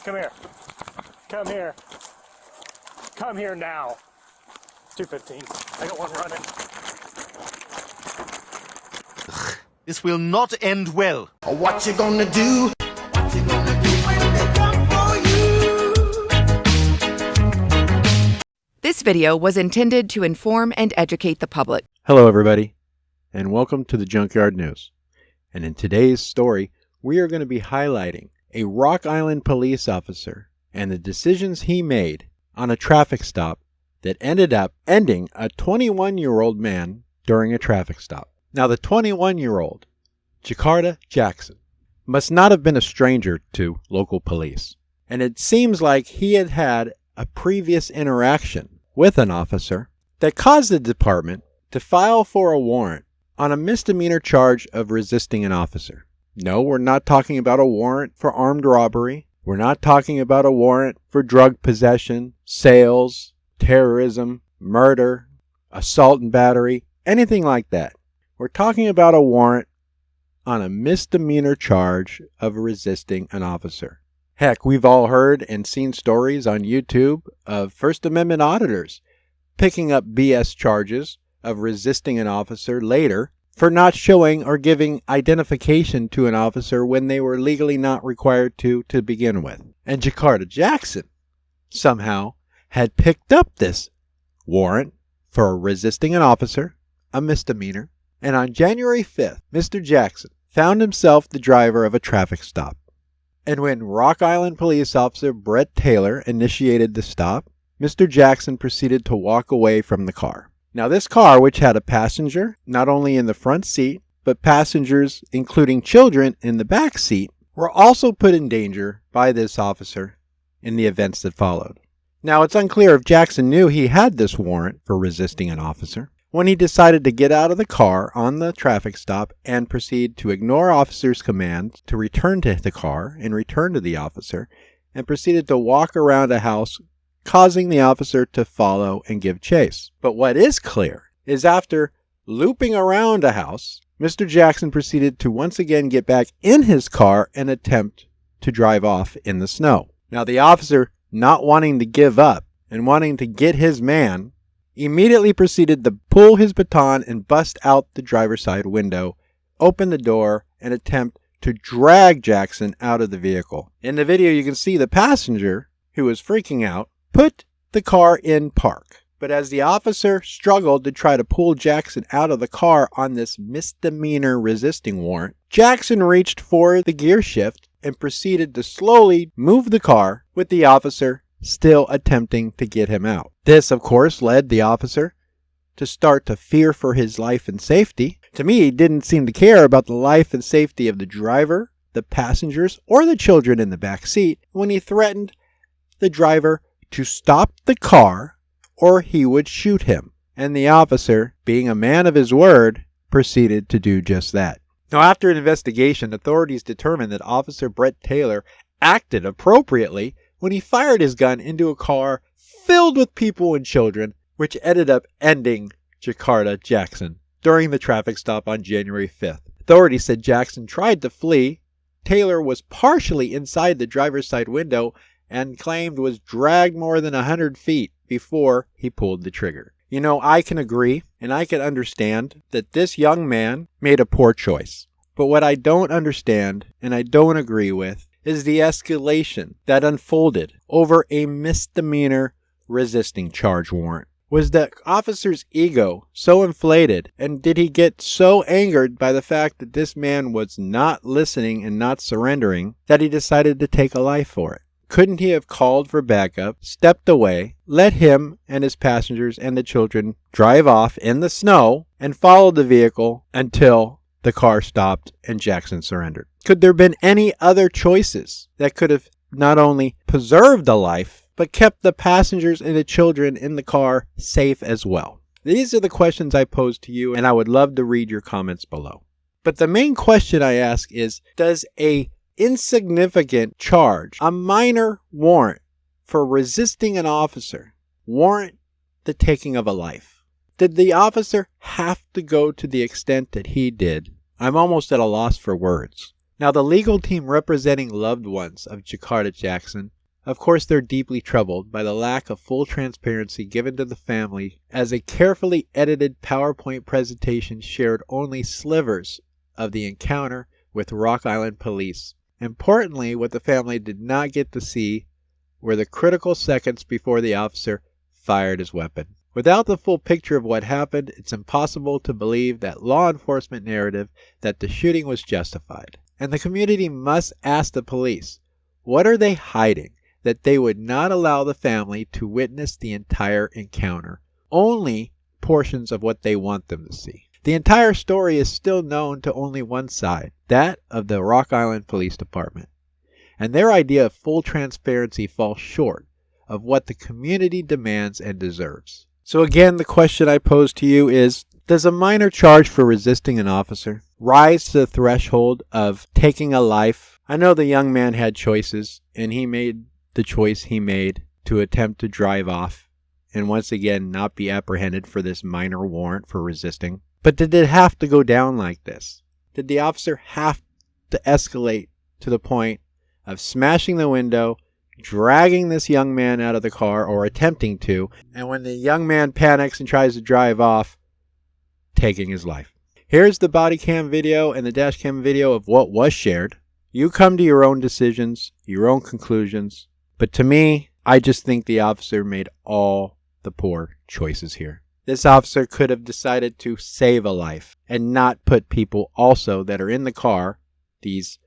Come here. Come here. Come here now. 215. I got one running. This will not end well. What you gonna do? What you gonna do when they come for you? This video was intended to inform and educate the public. Hello everybody, and welcome to the Junkyard News. And in today's story, we are going to be highlighting a Rock Island police officer and the decisions he made on a traffic stop that ended up ending a 21-year-old man during a traffic stop. Now the 21-year-old, Jakarta Jackson, must not have been a stranger to local police. And it seems like he had had a previous interaction with an officer that caused the department to file for a warrant on a misdemeanor charge of resisting an officer. No, we're not talking about a warrant for armed robbery. We're not talking about a warrant for drug possession, sales, terrorism, murder, assault and battery, anything like that. We're talking about a warrant on a misdemeanor charge of resisting an officer. Heck, we've all heard and seen stories on YouTube of First Amendment auditors picking up BS charges of resisting an officer later for not showing or giving identification to an officer when they were legally not required to begin with. And Jakarta Jackson somehow had picked up this warrant for resisting an officer, a misdemeanor, and on January 5th, Mr. Jackson found himself the driver of a traffic stop. And when Rock Island police officer Brett Taylor initiated the stop, Mr. Jackson proceeded to walk away from the car. Now this car, which had a passenger not only in the front seat, but passengers, including children, in the back seat, were also put in danger by this officer in the events that followed. Now it's unclear if Jackson knew he had this warrant for resisting an officer when he decided to get out of the car on the traffic stop and proceed to ignore officer's commands to return to the car and return to the officer, and proceeded to walk around a house, causing the officer to follow and give chase. But what is clear is after looping around a house, Mr. Jackson proceeded to once again get back in his car and attempt to drive off in the snow. Now the officer, not wanting to give up and wanting to get his man, immediately proceeded to pull his baton and bust out the driver's side window, open the door, and attempt to drag Jackson out of the vehicle. In the video you can see the passenger, who was freaking out, put the car in park. But as the officer struggled to try to pull Jackson out of the car on this misdemeanor resisting warrant, Jackson reached for the gear shift and proceeded to slowly move the car with the officer still attempting to get him out. This, of course, led the officer to start to fear for his life and safety. To me, he didn't seem to care about the life and safety of the driver, the passengers, or the children in the back seat when he threatened the driver to stop the car or he would shoot him. And the officer, being a man of his word, proceeded to do just that. Now, after an investigation, authorities determined that Officer Brett Taylor acted appropriately when he fired his gun into a car filled with people and children, which ended up ending Jakarta Jackson during the traffic stop on January 5th. Authorities said Jackson tried to flee. Taylor was partially inside the driver's side window and claimed was dragged more than 100 feet before he pulled the trigger. You know, I can agree and I can understand that this young man made a poor choice. But what I don't understand and I don't agree with is the escalation that unfolded over a misdemeanor resisting charge warrant. Was the officer's ego so inflated, and did he get so angered by the fact that this man was not listening and not surrendering that he decided to take a life for it? Couldn't he have called for backup, stepped away, let him and his passengers and the children drive off in the snow, and followed the vehicle until the car stopped and Jackson surrendered? Could there have been any other choices that could have not only preserved the life, but kept the passengers and the children in the car safe as well? These are the questions I pose to you, and I would love to read your comments below. But the main question I ask is, does a insignificant charge, a minor warrant for resisting an officer, warrant the taking of a life? Did the officer have to go to the extent that he did? I'm almost at a loss for words. Now, the legal team representing loved ones of Jakarta Jackson Of course, they're deeply troubled by the lack of full transparency given to the family, as a carefully edited PowerPoint presentation shared only slivers of the encounter with Rock Island police. Importantly, what the family did not get to see were the critical seconds before the officer fired his weapon. Without the full picture of what happened, it's impossible to believe that law enforcement narrative that the shooting was justified. And the community must ask the police, what are they hiding that they would not allow the family to witness the entire encounter? Only portions of what they want them to see. The entire story is still known to only one side, that of the Rock Island Police Department. And their idea of full transparency falls short of what the community demands and deserves. So again, the question I pose to you is, does a minor charge for resisting an officer rise to the threshold of taking a life? I know the young man had choices, and he made the choice he made to attempt to drive off and once again not be apprehended for this minor warrant for resisting. But did it have to go down like this? Did the officer have to escalate to the point of smashing the window, dragging this young man out of the car, or attempting to, and when the young man panics and tries to drive off, taking his life? Here's the body cam video and the dash cam video of what was shared. You come to your own decisions, your own conclusions, but to me, I just think the officer made all the poor choices here. This officer could have decided to save a life and not put people also that are in the car, these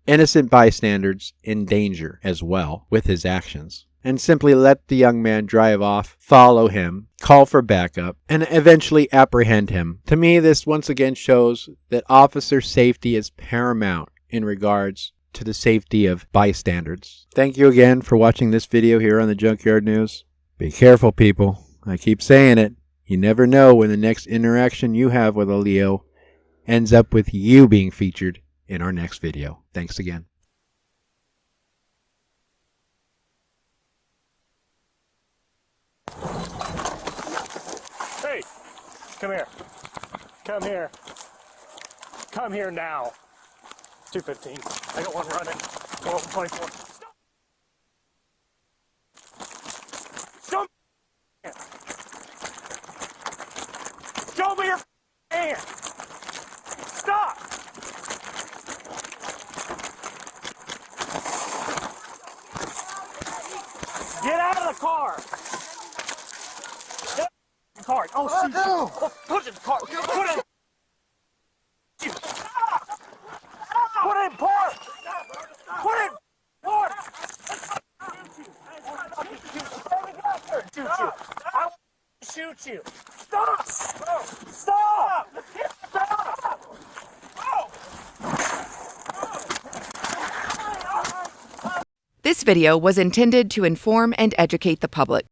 innocent bystanders, in danger as well with his actions, and simply let the young man drive off, follow him, call for backup, and eventually apprehend him. To me, this once again shows that officer safety is paramount in regards to the safety of bystanders. Thank you again for watching this video here on the Junkyard News. Be careful, people. I keep saying it. You never know when the next interaction you have with a Leo ends up with you being featured in our next video. Thanks again. Hey, come here. Come here. Come here now. 215. I got one running. 1224. Stop. Show me your hand. Stop. Get out of the car. Get out of the car. Oh, shoot. Oh, put it in the car. Put it in. Put it in park. Put it in park. Shoot you. I will shoot you. Stop. Stop. Stop. This video was intended to inform and educate the public.